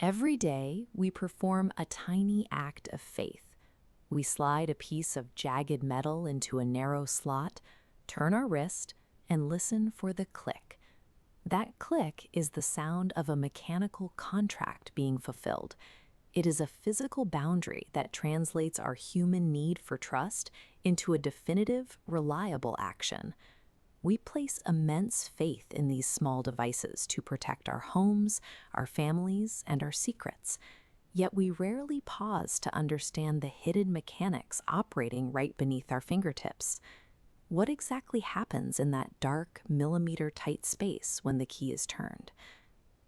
Every day, we perform a tiny act of faith. We slide a piece of jagged metal into a narrow slot, turn our wrist, and listen for the click. That click is the sound of a mechanical contract being fulfilled. It is a physical boundary that translates our human need for trust into a definitive, reliable action. We place immense faith in these small devices to protect our homes, our families, and our secrets. Yet we rarely pause to understand the hidden mechanics operating right beneath our fingertips. What exactly happens in that dark, millimeter-tight space when the key is turned?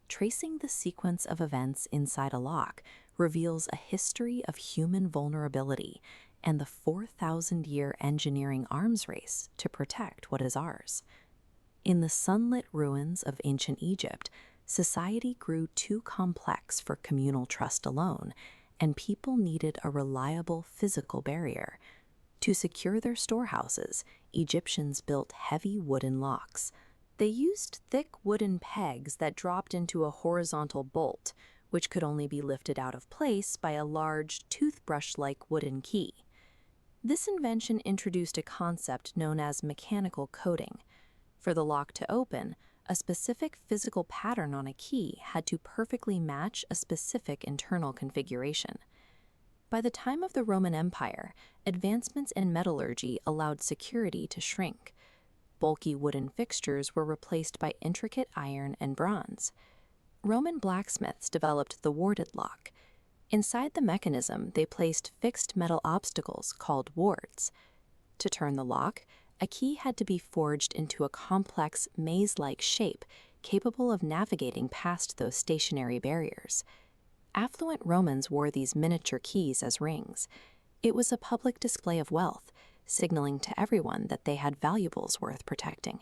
Tracing the sequence of events inside a lock reveals a history of human vulnerability and the 4,000-year engineering arms race to protect what is ours. In the sunlit ruins of ancient Egypt, society grew too complex for communal trust alone, and people needed a reliable physical barrier. To secure their storehouses, Egyptians built heavy wooden locks. They used thick wooden pegs that dropped into a horizontal bolt, which could only be lifted out of place by a large, toothbrush-like wooden key. This invention introduced a concept known as mechanical coding. For the lock to open, a specific physical pattern on a key had to perfectly match a specific internal configuration. By the time of the Roman Empire, advancements in metallurgy allowed security to shrink. Bulky wooden fixtures were replaced by intricate iron and bronze. Roman blacksmiths developed the warded lock. Inside the mechanism, they placed fixed metal obstacles called wards. To turn the lock, a key had to be forged into a complex maze-like shape capable of navigating past those stationary barriers. Affluent Romans wore these miniature keys as rings. It was a public display of wealth, signaling to everyone that they had valuables worth protecting.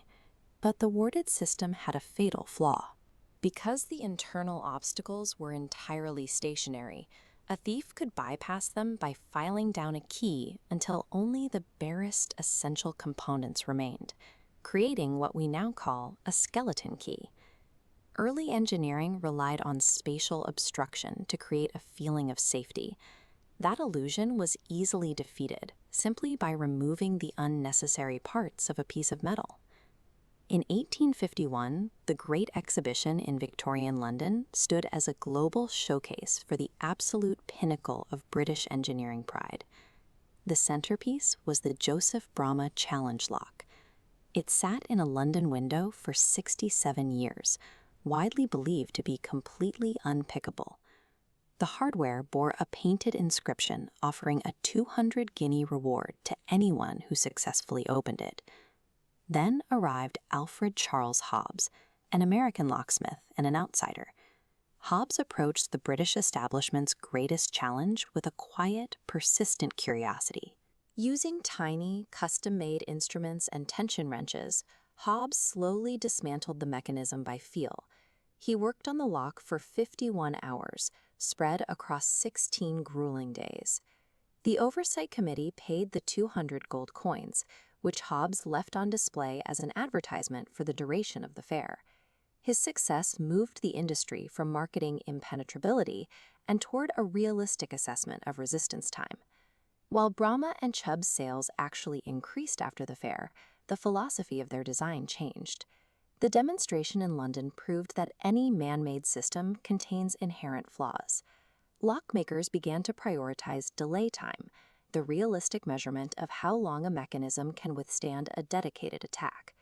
But the warded system had a fatal flaw. Because the internal obstacles were entirely stationary, a thief could bypass them by filing down a key until only the barest essential components remained, creating what we now call a skeleton key. Early engineering relied on spatial obstruction to create a feeling of safety. That illusion was easily defeated simply by removing the unnecessary parts of a piece of metal. In 1851, the Great Exhibition in Victorian London stood as a global showcase for the absolute pinnacle of British engineering pride. The centerpiece was the Joseph Bramah Challenge Lock. It sat in a London window for 67 years, widely believed to be completely unpickable. The hardware bore a painted inscription offering a 200 guinea reward to anyone who successfully opened it. Then arrived Alfred Charles Hobbs, an American locksmith and an outsider. Hobbs approached the British establishment's greatest challenge with a quiet, persistent curiosity. Using tiny, custom-made instruments and tension wrenches, Hobbs slowly dismantled the mechanism by feel. He worked on the lock for 51 hours, spread across 16 grueling days. The Oversight Committee paid the 200 gold coins, which Hobbs left on display as an advertisement for the duration of the fair. His success moved the industry from marketing impenetrability and toward a realistic assessment of resistance time. While Bramah and Chubb's sales actually increased after the fair, the philosophy of their design changed. The demonstration in London proved that any man-made system contains inherent flaws. Lockmakers began to prioritize delay time, the realistic measurement of how long a mechanism can withstand a dedicated attack.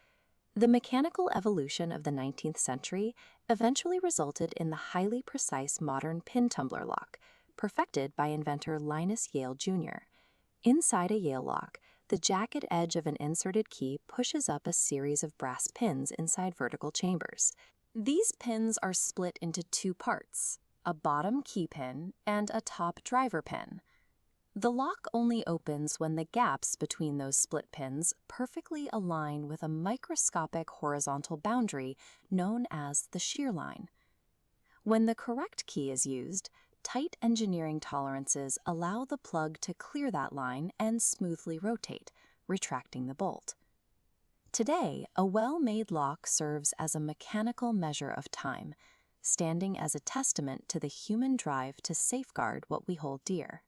The mechanical evolution of the 19th century eventually resulted in the highly precise modern pin tumbler lock, perfected by inventor Linus Yale Jr. Inside a Yale lock, the jagged edge of an inserted key pushes up a series of brass pins inside vertical chambers. These pins are split into two parts, a bottom key pin and a top driver pin. The lock only opens when the gaps between those split pins perfectly align with a microscopic horizontal boundary known as the shear line. When the correct key is used, tight engineering tolerances allow the plug to clear that line and smoothly rotate, retracting the bolt. Today, a well-made lock serves as a mechanical measure of time, standing as a testament to the human drive to safeguard what we hold dear.